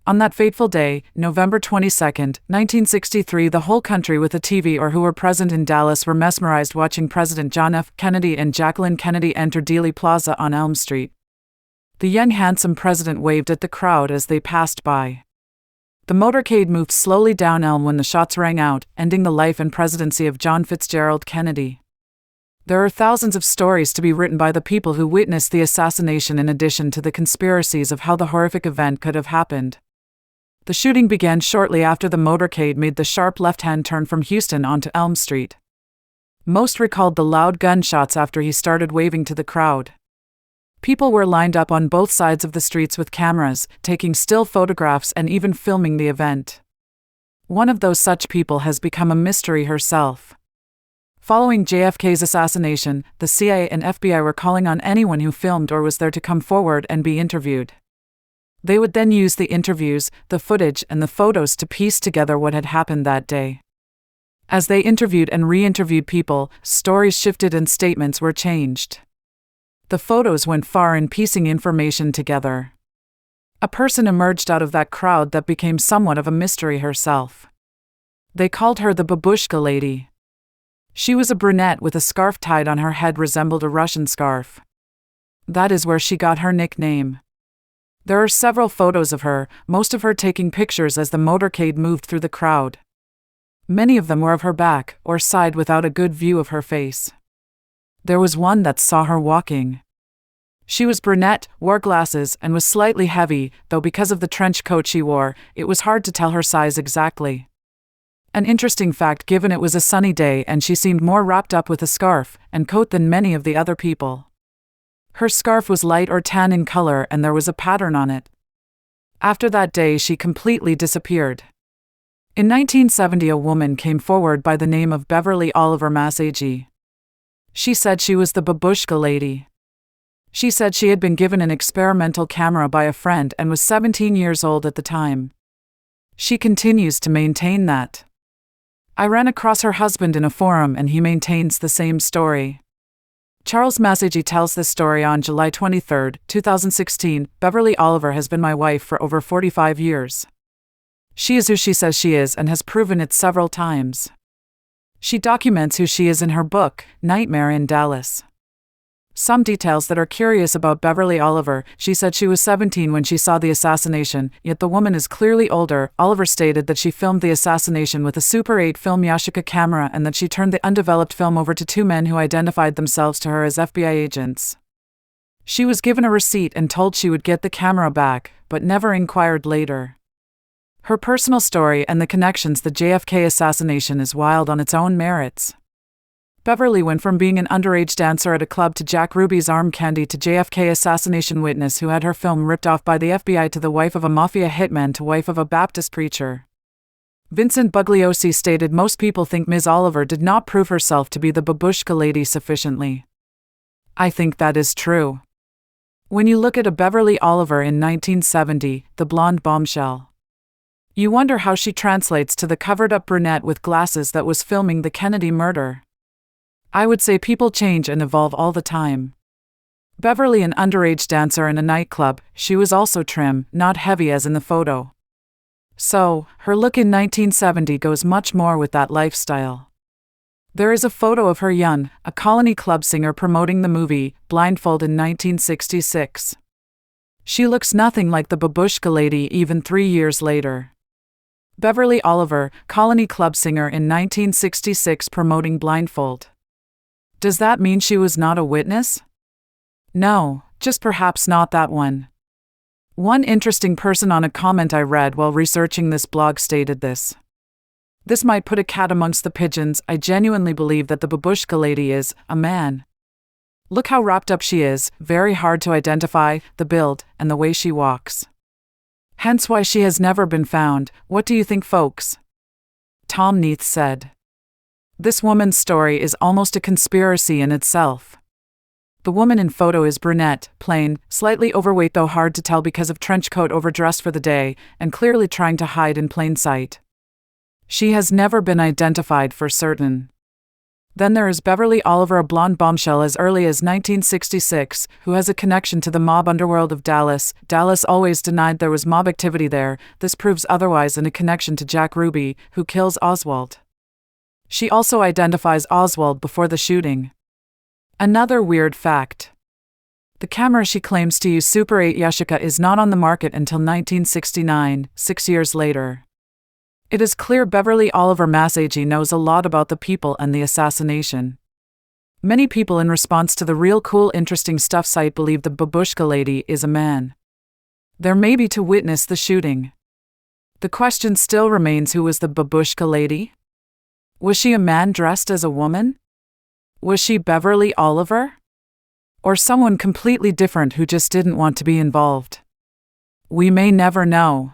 On that fateful day, November 22, 1963, the whole country with a TV or who were present in Dallas were mesmerized watching President John F. Kennedy and Jacqueline Kennedy enter Dealey Plaza on Elm Street. The young handsome president waved at the crowd as they passed by. The motorcade moved slowly down Elm when the shots rang out, ending the life and presidency of John Fitzgerald Kennedy. There are thousands of stories to be written by the people who witnessed the assassination in addition to the conspiracies of how the horrific event could have happened. The shooting began shortly after the motorcade made the sharp left-hand turn from Houston onto Elm Street. Most recalled the loud gunshots after he started waving to the crowd. People were lined up on both sides of the streets with cameras, taking still photographs and even filming the event. One of those such people has become a mystery herself. Following JFK's assassination, the CIA and FBI were calling on anyone who filmed or was there to come forward and be interviewed. They would then use the interviews, the footage, and the photos to piece together what had happened that day. As they interviewed and re-interviewed people, stories shifted and statements were changed. The photos went far in piecing information together. A person emerged out of that crowd that became somewhat of a mystery herself. They called her the Babushka Lady. She was a brunette with a scarf tied on her head resembled a Russian scarf. That is where she got her nickname. There are several photos of her, most of her taking pictures as the motorcade moved through the crowd. Many of them were of her back or side without a good view of her face. There was one that saw her walking. She was brunette, wore glasses, and was slightly heavy, though because of the trench coat she wore, it was hard to tell her size exactly. An interesting fact given it was a sunny day and she seemed more wrapped up with a scarf and coat than many of the other people. Her scarf was light or tan in color and there was a pattern on it. After that day she completely disappeared. In 1970 a woman came forward by the name of Beverly Oliver Massagey. She said she was the Babushka Lady. She said she had been given an experimental camera by a friend and was 17 years old at the time. She continues to maintain that. I ran across her husband in a forum and he maintains the same story. Charles Massagey tells this story on July 23, 2016. Beverly Oliver has been my wife for over 45 years. She is who she says she is and has proven it several times. She documents who she is in her book, Nightmare in Dallas. Some details that are curious about Beverly Oliver: she said she was 17 when she saw the assassination, yet the woman is clearly older. Oliver stated that she filmed the assassination with a Super 8 film Yashica camera and that she turned the undeveloped film over to two men who identified themselves to her as FBI agents. She was given a receipt and told she would get the camera back, but never inquired later. Her personal story and the connections to the JFK assassination is wild on its own merits. Beverly went from being an underage dancer at a club to Jack Ruby's arm candy to JFK assassination witness who had her film ripped off by the FBI to the wife of a mafia hitman to wife of a Baptist preacher. Vincent Bugliosi stated most people think Ms. Oliver did not prove herself to be the Babushka Lady sufficiently. I think that is true. When you look at a Beverly Oliver in 1970, the blonde bombshell, you wonder how she translates to the covered-up brunette with glasses that was filming the Kennedy murder. I would say people change and evolve all the time. Beverly, an underage dancer in a nightclub, she was also trim, not heavy as in the photo. So, her look in 1970 goes much more with that lifestyle. There is a photo of her young, a Colony Club singer promoting the movie, Blindfold in 1966. She looks nothing like the Babushka Lady even 3 years later. Beverly Oliver, Colony Club singer in 1966 promoting Blindfold. Does that mean she was not a witness? No, just perhaps not that one. One interesting person on a comment I read while researching this blog stated this. This might put a cat amongst the pigeons. I genuinely believe that the Babushka Lady is a man. Look how wrapped up she is, very hard to identify, the build, and the way she walks. Hence why she has never been found. What do you think, folks? Tom Neath said. This woman's story is almost a conspiracy in itself. The woman in photo is brunette, plain, slightly overweight though hard to tell because of trench coat overdressed for the day, and clearly trying to hide in plain sight. She has never been identified for certain. Then there is Beverly Oliver, a blonde bombshell as early as 1966, who has a connection to the mob underworld of Dallas. Dallas always denied there was mob activity there. This proves otherwise in a connection to Jack Ruby, who kills Oswald. She also identifies Oswald before the shooting. Another weird fact. The camera she claims to use, Super 8 Yashica, is not on the market until 1969, 6 years later. It is clear Beverly Oliver Massagey knows a lot about the people and the assassination. Many people, in response to the Real Cool Interesting Stuff site, believe the Babushka Lady is a man. There may be to witness the shooting. The question still remains, who was the Babushka Lady? Was she a man dressed as a woman? Was she Beverly Oliver? Or someone completely different who just didn't want to be involved? We may never know.